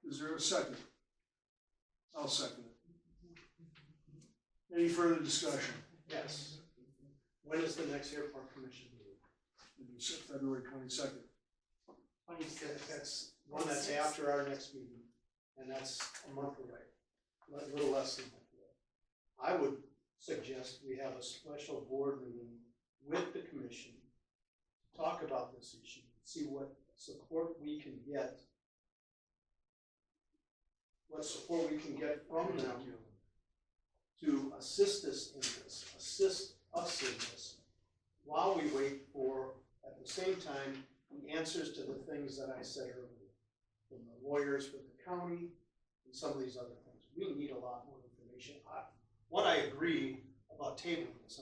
Is there a second? I'll second it. Any further discussion? Yes. When is the next airport commission meeting? It's February 22nd. That's one that's after our next meeting, and that's a month away, a little less than a month away. I would suggest we have a special board meeting with the commission to talk about this issue, see what support we can get, from them to assist us in this, while we wait for, at the same time, the answers to the things that I said earlier, from the lawyers for the county and some of these other things. We need a lot more information. I agree about tabling this.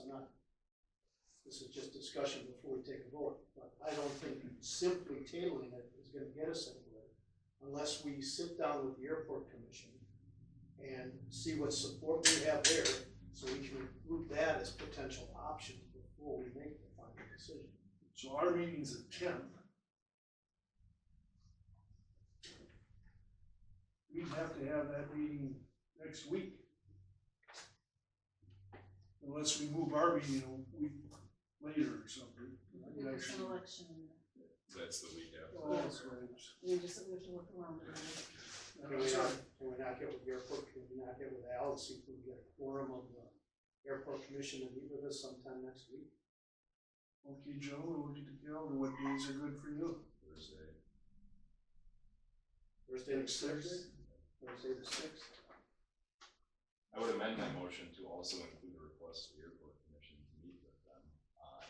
This is just discussion before we take a vote, but I don't think simply tabling it is going to get us anywhere unless we sit down with the airport commission and see what support we have there, so we can include that as potential options before we make the final decision. So our meeting's the 10th. We'd have to have that meeting next week. Unless we move our meeting a week later or something. There's an election. That's the week after. Oh, that's right. We have to work around it. Can we not get with the airport, can we not get with Al and see if we can get a quorum of the airport commission to meet with us sometime next week? Okay, Joe, we'll look at the calendar. What days are good for you? Thursday. Thursday the Next 6th? Thursday? Thursday the 6th? I would amend my motion to also include a request to the airport commission to meet with them on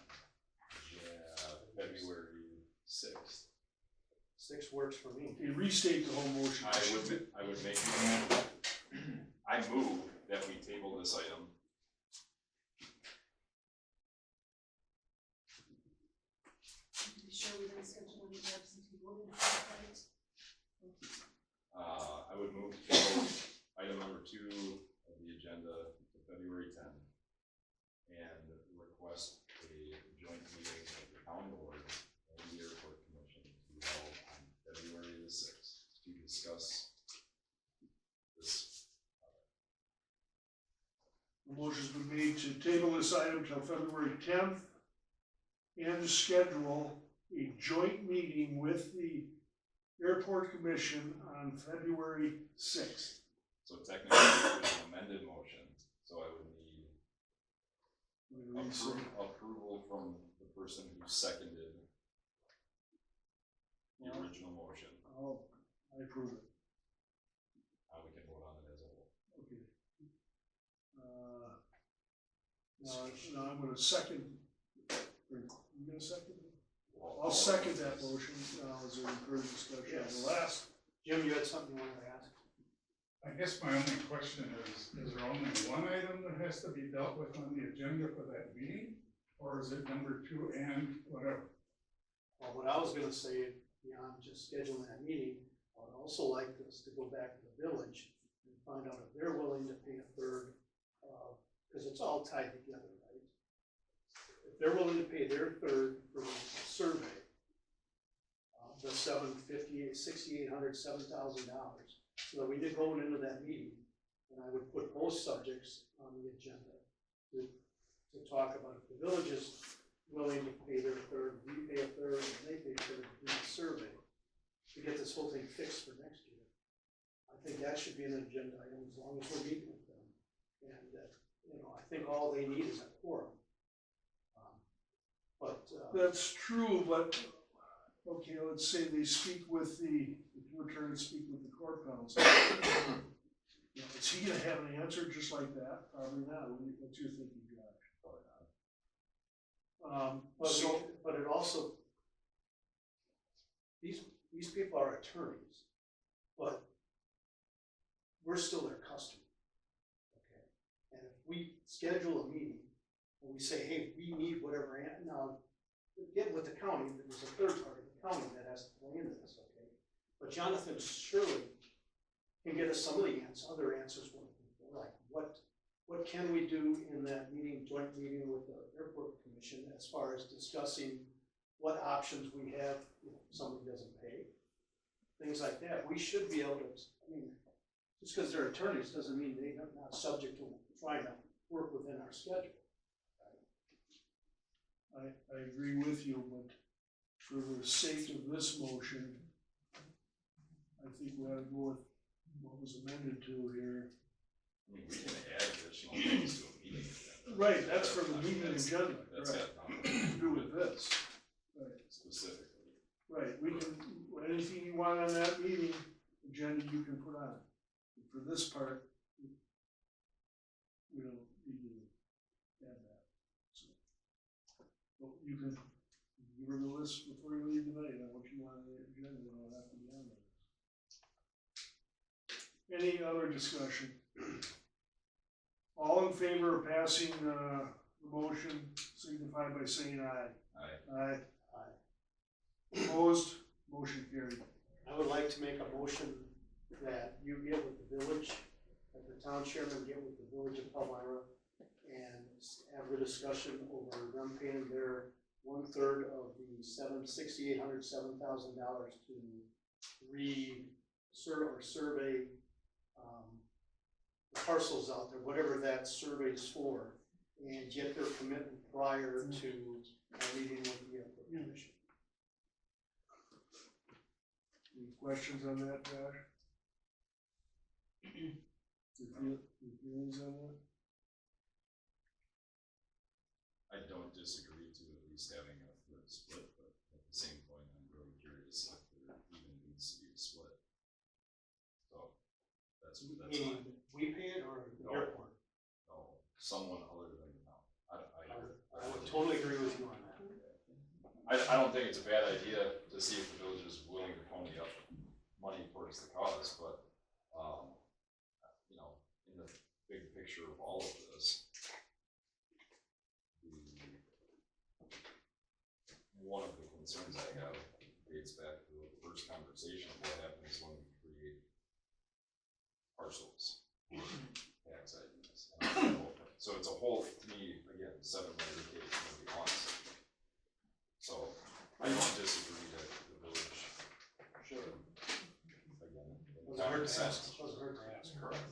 February 6th. 6 works for me. Okay, restate the whole motion. I would make, I move that we table this item. Be sure we don't schedule any absentee voting. I would move to table item number 2 of the agenda to February 10th and request a joint meeting of the county board and the airport commission to be held on February the 6th to discuss this. The motion's been made to table this item till February 10th and to schedule a joint meeting with the airport commission on February 6th. So technically, it's an amended motion, so I would need approval from the person who seconded the original motion. I approve it. We can vote on it as a whole. Okay. Now I'm going to second. You going to second it? I'll second that motion. Now, is there any further discussion on the last? Jim, you had something you wanted to ask? I guess my only question is there only one item that has to be dealt with on the agenda for that meeting? Or is it number 2 and whatever? Well, what I was gonna say, beyond just scheduling that meeting, I would also like us to go back to the village and find out if they're willing to pay a third, because it's all tied together, right? If they're willing to pay their third for the survey, the $6,800, $7,000, so that we did going into that meeting, and I would put both subjects on the agenda to talk about if the village is willing to pay their third, we pay a third, and they pay a third to do the survey to get this whole thing fixed for next year. I think that should be an agenda item as long as we're meeting with them. And I think all they need is a quorum. That's true, but okay, let's say they speak with the attorney, speak with the court counsel. Is he going to have an answer just like that? Probably not. What's your thinking, Josh? But it also, these people are attorneys, but we're still their customer. Okay, and if we schedule a meeting and we say, hey, we need whatever, now get with the county, there's a third party, the county, that has to play into this, okay? But Jonathan surely can get us some of the other answers, like what can we do in that meeting, joint meeting with the airport commission, as far as discussing what options we have if somebody doesn't pay, things like that, we should be able to, I mean, just because they're attorneys doesn't mean they're not subject to trying to work within our schedule. I agree with you, but for the sake of this motion, I think we ought to go with what was amended to here. I mean, we can add additional things to a meeting agenda. Right, that's for the meeting agenda, That's right, got nothing to do with this. Right, specifically. right, we can, anything you want on that meeting agenda, you can put on. For this part, we don't need to add that, so. But you can give her the list before you leave tonight on what you want on the agenda, and I'll have to be on there. Any other discussion? All in favor of passing, the motion, signify by saying aye. Aye. Aye. Aye. Opposed, motion carried. I would like to make a motion that you get with the village, that the town chairman get with the village of Palmyra and have the discussion over them paying their 1/3 of the $7,800 to survey the parcels out there, whatever that survey is for, and get their commitment prior to a meeting with the airport commission. Any questions on that, Josh? Your feelings on that? I don't disagree to at least having a third split, but at the same point, I'm really curious if there even needs to be a split. So, that's Meaning, fine. we pay it or the No. airport? No, someone other than the town. I would totally agree with you on that. I don't think it's a bad idea to see if the village is willing to pony up money towards the cause, but, you know, in the big picture of all of this, one of the concerns I have dates back to the first conversation, what happens when we create parcels, tax IDs. So it's a whole, to me, again, 7 layer cake, nobody wants. So I don't disagree that the village should, again, in common sense. Wasn't hurt to ask. Correct.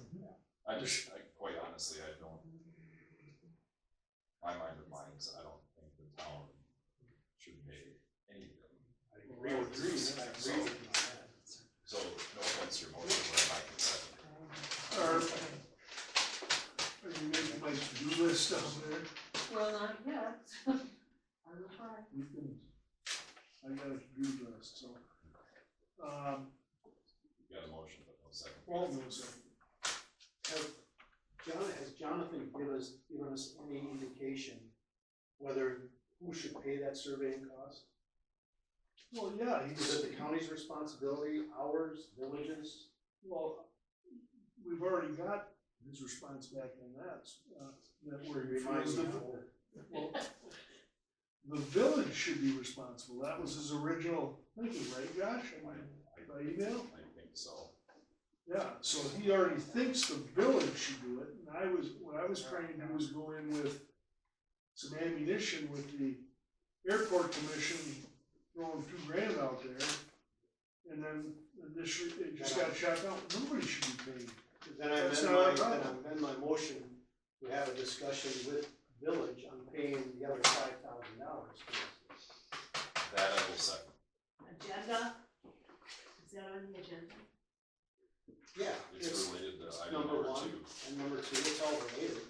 I quite honestly, I don't, my mind of minds, I don't think the town should pay anything. I agree with you. I agree with you on that. So, no offense to your motion, but I'm not conceding. Are you making my to-do list down there? Well, not yet. I will try. You can, I got a to-do list, so. You got a motion, but no second. Well, no second. Has Jonathan given us any indication whether, who should pay that surveying cost? Well, yeah, Is it the county's responsibility, ours, villages? well, we've already got his response back on that, that where he Remind feels me the, how- well, the village should be responsible, that was his original thinking, right, Josh? By email? I think so. Yeah, so he already thinks the village should do it, and what I was trying to do was go in with some ammunition with the airport commission throwing $2,000 out there, and then it just got shot down, nobody should be paid. Then I That's amend not our my, problem. then I amend my motion to have a discussion with village on paying the other $5,000. That I will second. Agenda? Is that on the agenda? Yeah, It's it's related to item number number 2. one and number 2, it's all related.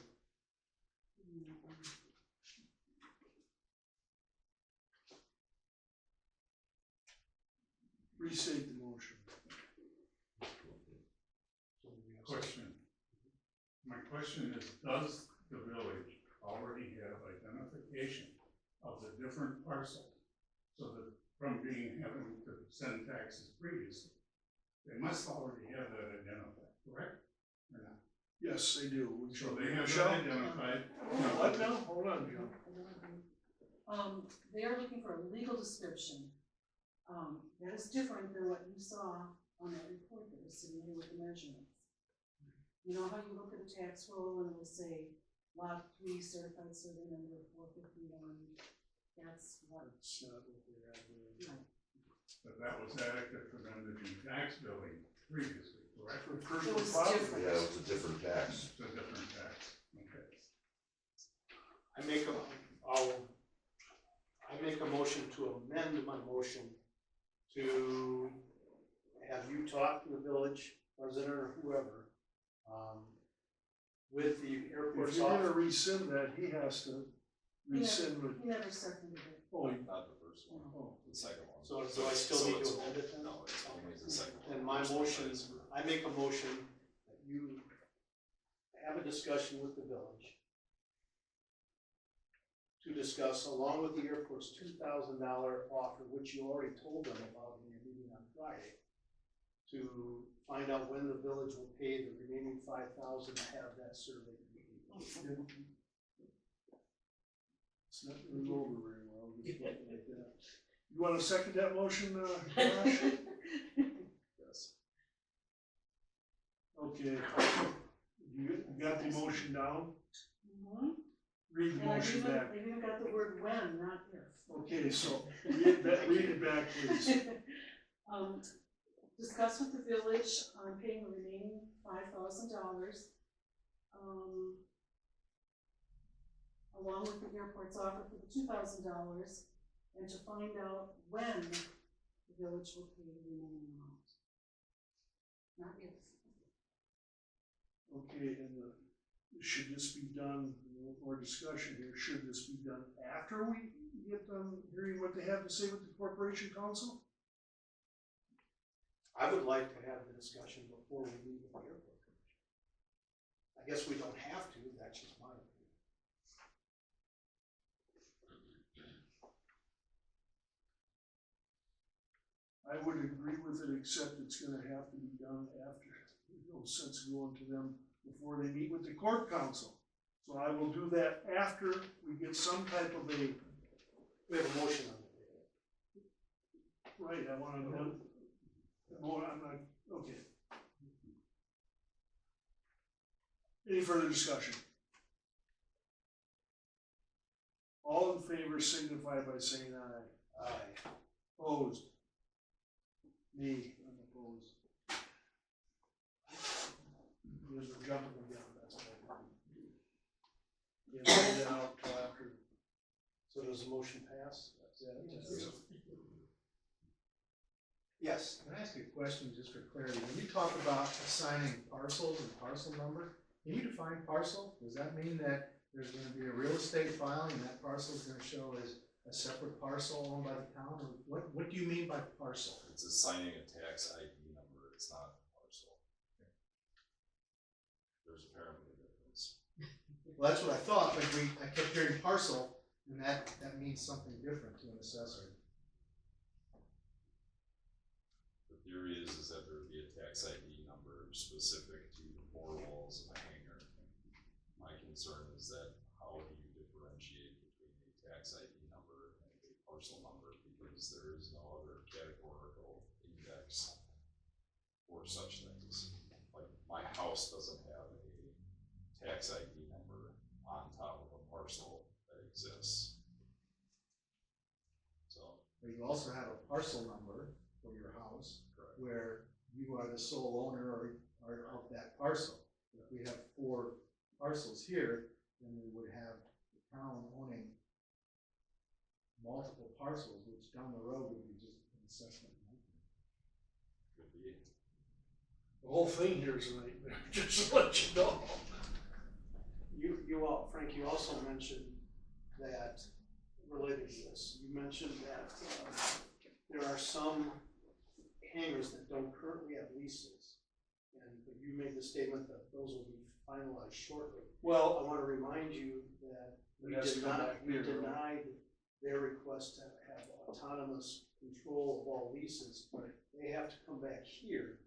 Restate the motion. Question. My question is, does the village already have identification of the different parcels? So that from having to send taxes previously, they must already have that identified, correct? Or not? Yes, they do. So they have Michelle? that identified. What now? Hold on, Joe. They are looking for a legal description. That is different than what you saw on that report that was submitted with the measurements. You know how you look at a tax roll and it will say lot 3 certified survey number 451? That's what, That's not what they have there. no. but that was adequate for them to do tax billing previously, correct? For It personal was property. different. Yeah, it was a different tax. It's a different tax, okay. I make a motion to amend my motion to have you talk to the village president or whoever, with the If airport's you're gonna office. rescind that, he has to rescind with, He never seconded it. oh, Not the first one, oh, the second one. So do I still need to it's- amend it then? No, it's only the second one. And my First one motion, is for- I make a motion that you have a discussion with the village to discuss, along with the airport's $2,000 offer, which you already told them about in your meeting on Friday, to find out when the village will pay the remaining $5,000 to have that survey complete. it's not gonna go over very well, just something like that. You wanna second that motion, Josh? Yes. Okay. You got the motion down? Mhm. Read the And I've motion even, back. I've even got the word when, not if. Okay, so read it back, please. Discuss with the village on paying the remaining $5,000, along with the airport's offer for the $2,000, and to find out when the village will pay the remaining amount. Not if. Okay, and should this be done, more discussion here, should this be done after we get done hearing what they have to say with the corporation council? I would like to have the discussion before we meet with the airport commission. I guess we don't have to, that's just my opinion. I would agree with it, except it's gonna have to be done after. There's no sense going to them before they meet with the corp council. So I will do that after we get some type of a, We have a motion on the table. right, I wanna know. No, I'm not, okay. Any further discussion? All in favor signify by saying aye. Aye. Opposed? Me, I'm opposed. There's a jumping again, that's what I did. Yeah, lay that out till after. So does the motion pass? Yes. Yes. Can I ask you a question just for clarity? When you talk about assigning parcels and parcel number, can you define parcel? Does that mean that there's gonna be a real estate filing and that parcel is gonna show as a separate parcel owned by the town? Or what do you mean by parcel? It's assigning a tax ID number, it's not a parcel. There's apparently a difference. Well, that's what I thought, but I kept hearing parcel, and that means something different to an assessor. The theory is that there would be a tax ID number specific to the four walls of a hangar. My concern is that how do you differentiate between a tax ID number and a parcel number, because there is no other categorical index for such things. Like my house doesn't have a tax ID number on top of a parcel that exists. So, But you also have a parcel number for your house, correct. where you are the sole owner or of that parcel. If we have 4 parcels here, then we would have the town owning multiple parcels, which down the road would be just an assessment. Could be. The whole thing here is a nightmare, just to let you know. Frank, you also mentioned that, related to this, you mentioned that there are some hangars that don't currently have leases. But you made the statement that those will be finalized shortly. I Well, want to remind you that we It has to come back here, right? denied their request to have autonomous control of all leases. Right. They have to come back here.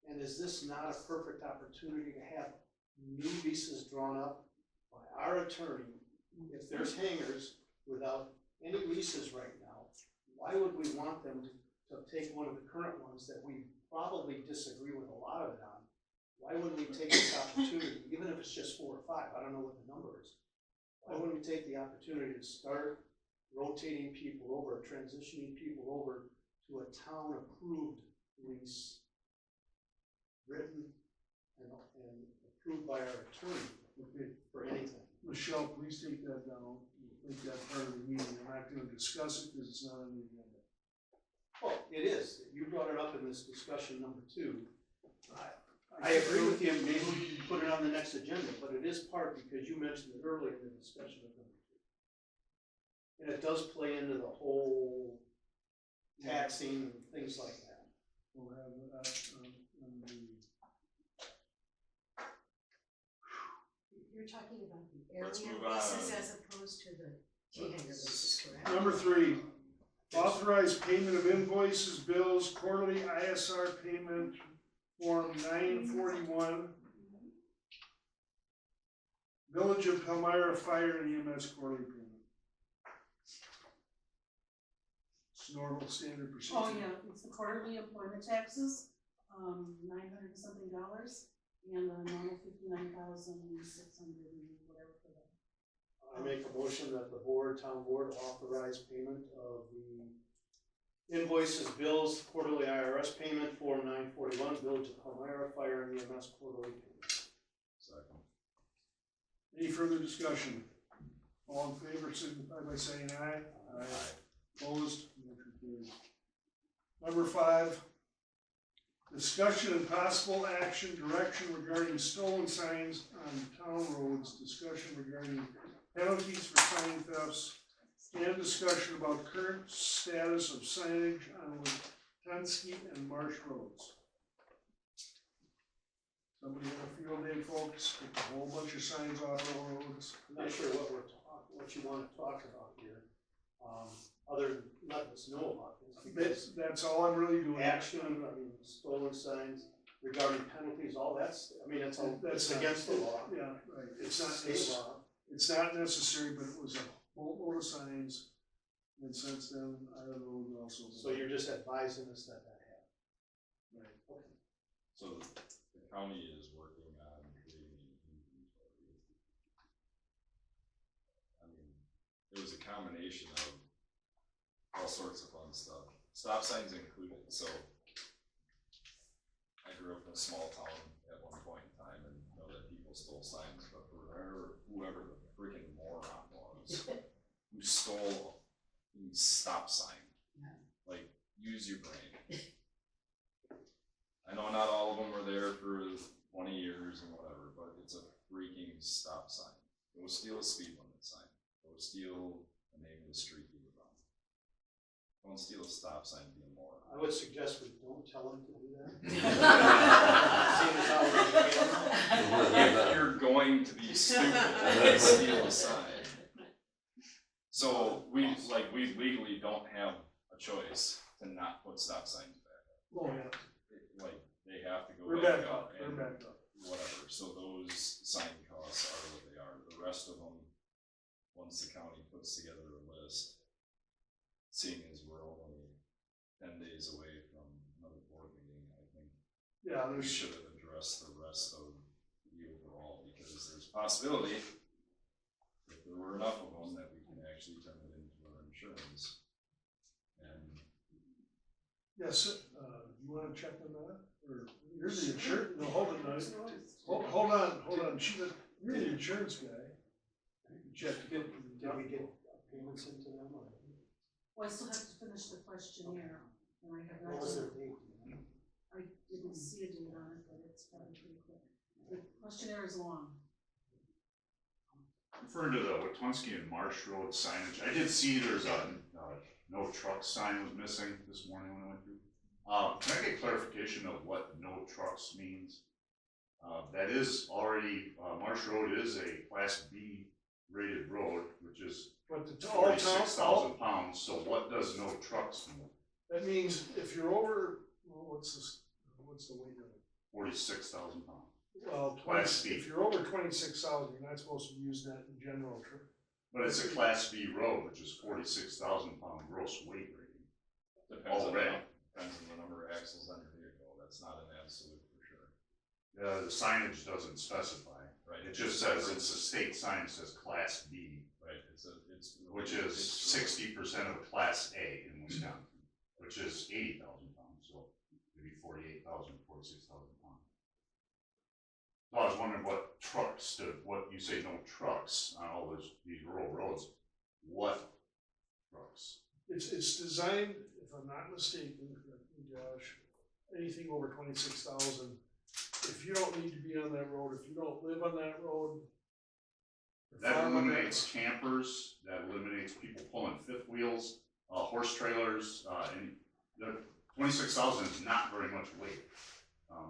And is this not a perfect opportunity to have new leases drawn up by our attorney? If there's hangars without any leases right now, why would we want them to take one of the current ones that we probably disagree with a lot of it on? Why wouldn't we take this opportunity, even if it's just 4 or 5, I don't know what the number is. Why wouldn't we take the opportunity to start rotating people over, transitioning people over to a town-approved lease written and approved by our attorney Okay, for anything. Michelle, please take that down, make that part of the meeting, I'm not gonna discuss it because it's not on the agenda. Well, it is. You brought it up in this discussion number 2. I agree with you, maybe we can put it on the next agenda, but it is part because you mentioned it earlier in the discussion of number 2. And it does play into the whole taxing and things like that. We'll have that on the, You're talking about the Let's area move on. leases as opposed to the T-hanger leases, correct? number 3, authorize payment of invoices, bills, quarterly ISR payment, form 941. Village of Palmyra Fire and EMS quarterly payment. It's normal standard procedure. Oh, yeah, it's the quarterly employment taxes, $900 and something, and the normal $59,600 and whatever for that. I make a motion that the town board authorize payment of the invoices, bills, quarterly IRS payment, form 941, Village of Palmyra Fire and EMS quarterly payment. Second. Any further discussion? All in favor, signify by saying aye. Aye. Opposed? Motion carries. Number 5, discussion and possible action, direction regarding stolen signs on town roads, discussion regarding penalties for sign thefts, and discussion about current status of signage on Wojtkunski and Marsh Roads. Somebody have a field day, folks? Get a whole bunch of signs off our roads. I'm not sure what what you want to talk about here, other than letting us know about this. That's all I'm really doing. Action, I mean, stolen signs regarding penalties, all that's, I mean, it's That's against the law. Yeah, right. It's not, State law. it's not necessary, but it was a whole load of signs. And since then, I don't know, also. So you're just advising us that happened. Right. Okay. So the county is working on creating an inventory. I mean, it was a combination of all sorts of fun stuff. Stop signs included, so I grew up in a small town at one point in time and know that people stole signs, but whoever the freaking moron was who stole a stop sign, like, use your brain. I know not all of them were there for 20 years and whatever, but it's a freaking stop sign. Go steal a speed limit sign. Go steal the name of the street you live on. Don't steal a stop sign, be a moron. I would suggest we don't tell them to do that. Seeing as how we're gonna If you're going to be stupid, steal a sign. So we legally don't have a choice to not put stop signs back up. Oh, yeah. Like, they have to go We're back back up up, we're and back up. whatever, so those sign costs are what they are. The rest of them, once the county puts together a list, seeing as we're only 10 days away from another board meeting, I think Yeah, we there's, should have addressed the rest of the overall, because there's a possibility, if there were enough of them, that we can actually turn it into our insurance. And yes, you wanna check on that? Or, you're the insurance, no, hold it, no, hold on, you're the insurance guy. You can check. Did we get payments into them or? Well, I still have to finish the questionnaire, and I have What not was done, their date? I didn't see a date on it, but it's probably pretty quick. The questionnaire is long. Referring to the Wojtkunski and Marsh Roads signage, I did see there's a no truck sign was missing this morning when I went through. Can I get clarification of what no trucks means? That is already, Marsh Road is a Class B rated road, which is But the all town, 46,000 pounds, so what does no trucks mean? that means if you're over, well, what's the weight limit? 46,000 pounds. Well, Class B. if you're over 26,000, you're not supposed to be using that in general trip. But it's a Class B road, which is 46,000 pound gross weight rating. depends on Already. the number of axles on your vehicle, that's not an absolute for sure. The signage doesn't specify. Right. It just says, it's a state sign that says Class B, Right, which is 60% of a Class A in Wisconsin, which which is 80,000 pounds, so maybe 46,000 pounds. So I was wondering what trucks, what you say no trucks on all these rural roads, what trucks? It's designed, if I'm not mistaken, Josh, anything over 26,000. If you don't need to be on that road, if you don't live on that road. That farm on that eliminates campers, that eliminates people pulling fifth wheels, horse trailers, and the 26,000 is not very much weight.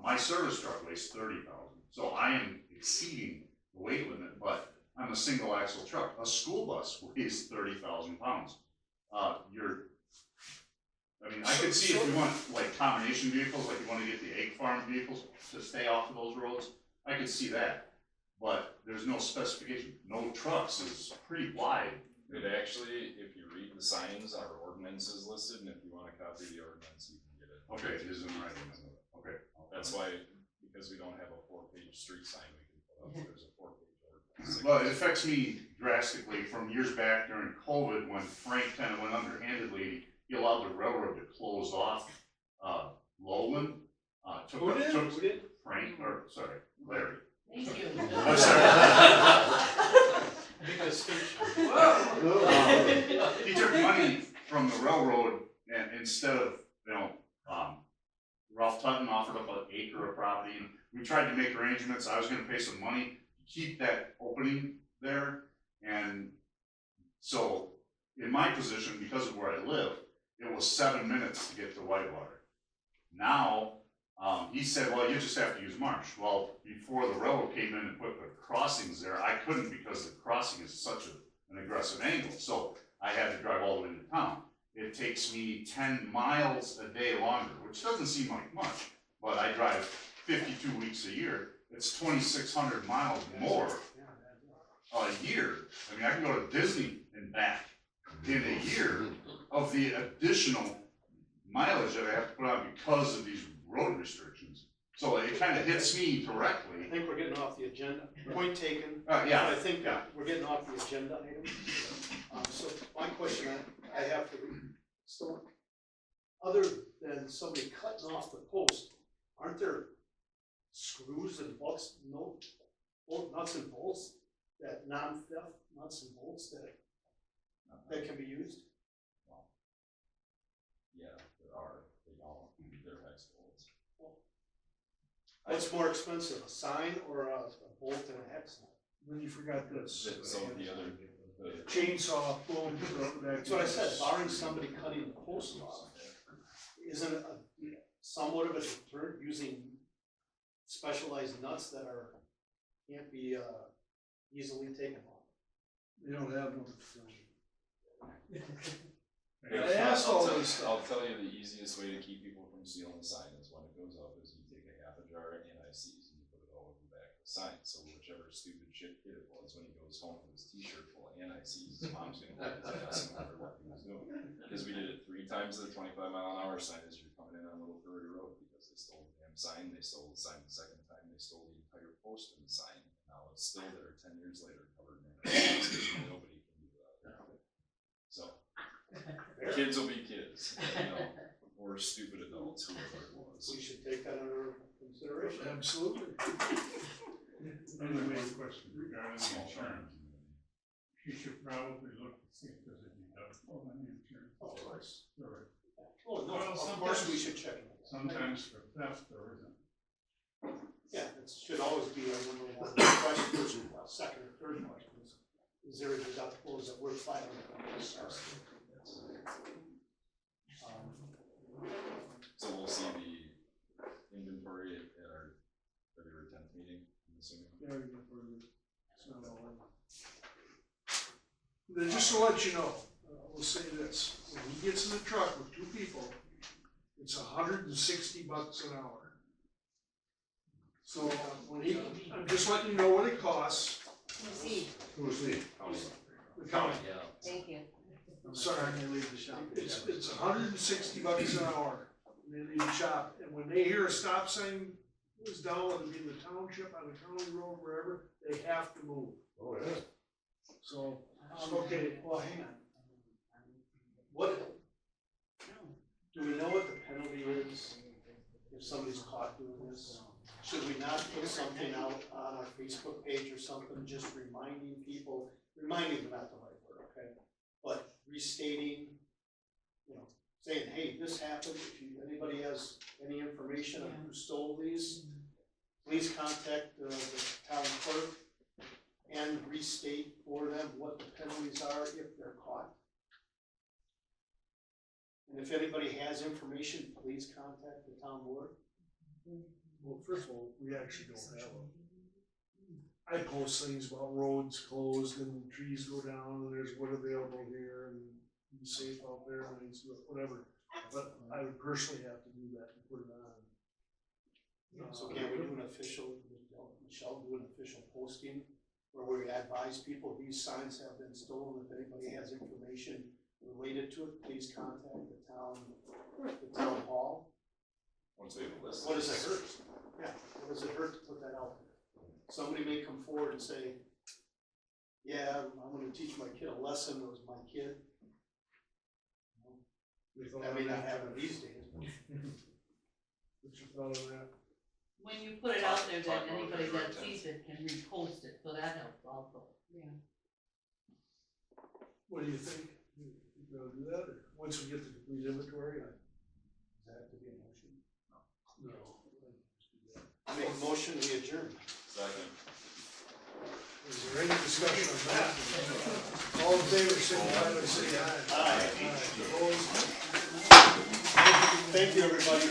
My service truck weighs 30,000, so I am exceeding the weight limit, but I'm a single axle truck. A school bus weighs 30,000 pounds. I could see if you want like combination vehicles, like you want to get the egg farm vehicles to stay off of those roads, I could see that. But there's no specification. No trucks is pretty wide. It actually, if you read the signs, our ordinance is listed, and if you want a copy of the ordinance, you can get it. Okay, it is in writing. Okay. That's why, because we don't have a 4-page street sign, we can put up, there's a 4-page ordinance. Well, it affects me drastically from years back during COVID when Frank kind of went underhandedly. He allowed the railroad to close off Lowland. Who did? Frank, or sorry, Larry. Thank you. I'm sorry. Big distinction. He took money from the railroad and instead of, Ralph Tutton offered up an acre of property. We tried to make arrangements. I was gonna pay some money to keep that opening there. And so in my position, because of where I live, it was 7 minutes to get to Whitewater. Now, he said, well, you just have to use Marsh. Well, before the railroad came in and put the crossings there, I couldn't because the crossing is such an aggressive angle. So I had to drive all the way into town. It takes me 10 miles a day longer, which doesn't seem like much, but I drive 52 weeks a year. It's 2,600 miles more a year. I can go to Disney and back in a year of the additional mileage that I have to put on because of these road restrictions. So it kind of hits me directly. I think we're getting off the agenda. Point taken. Yeah. But I think we're getting off the agenda item. So my question I have for you, so other than somebody cutting off the post, aren't there screws and bolts, nuts and bolts, that non-theft nuts and bolts that can be used? Yeah, there are, they're hex bolts. What's more expensive, a sign or a bolt and a hex nut? Then you forgot this. So the Chainsaw, boom, throw it back. That's what I said, barring somebody cutting the post off, isn't it somewhat of a deterrent using specialized nuts that can't be easily taken off? They don't have no. Yeah, I asked all this stuff. I'll tell you the easiest way to keep people from stealing the sign is when it goes up is you take a half a jar of anti-seize and you put it all over the back of the sign. So whichever stupid shit kid it was, when he goes home with his t-shirt full of anti-seize, his mom's gonna whip his ass and wonder what he was doing. Because we did it 3 times the 25-mile-an-hour sign as you're coming in on Little Prairie Road because they stole the damn sign. They stole the sign the second time. They stole the entire post in the sign. Now it's still there 10 years later covered in anti-seize. Nobody can do that. So. Kids will be kids, or stupid adults, whoever it was. We should take that under consideration. Absolutely. Another question regarding the insurance. You should probably look to see if there's a deductible on the insurance. Of course. Sure. Oh, no, Well, of course we sometimes- should check it. Sometimes for theft there isn't. Yeah, it should always be our number one question, second or third question is there a deductible, is it worth filing? So we'll see the inventory at our February 10th meeting, I'm assuming. Yeah, we can put it, it's not all in. Then just to let you know, we'll say this, when he gets in the truck with 2 people, it's $160 an hour. So when I'm just letting you know what it costs. Who's he? The county. Thank you. I'm sorry. They leave the shop. It's $160 an hour when they leave the shop, and when they hear a stop sign is down, whether it be in the township, on the county road, wherever, they have to move. Oh, yeah. So, okay, Well, hang on. What, do we know what the penalty is if somebody's caught doing this? Should we not put something out on our Facebook page or something, just reminding people, reminding them not the right word, okay? But restating, you know, saying, hey, this happened, if you, anybody has any information on who stole these, please contact the town clerk and restate for them what the penalties are if they're caught. And if anybody has information, please contact the town board. Well, first of all, we actually don't have them. I post things about roads closed and trees go down and there's wood available here and be safe out there and things, whatever. But I would personally have to do that and put it on. So can we do an official, Michelle, do an official posting where we advise people these signs have been stolen? If anybody has information related to it, please contact the town hall. Once they list. What does it hurt? Yeah, what does it hurt to put that out there? Somebody may come forward and say, yeah, I'm gonna teach my kid a lesson, it was my kid. That may not happen these days. What's your thought on that? When you put it out there, Talk that about anybody it, that right, sees it can repost it, so that helps also. Yeah. What do you think? You gonna do that, or once we get the complete inventory? Does that have to be a motion? No. I make a motion, we adjourn. Second. Is there any discussion on that? All in favor, signify by saying aye. Aye. Opposed? Thank you, everybody.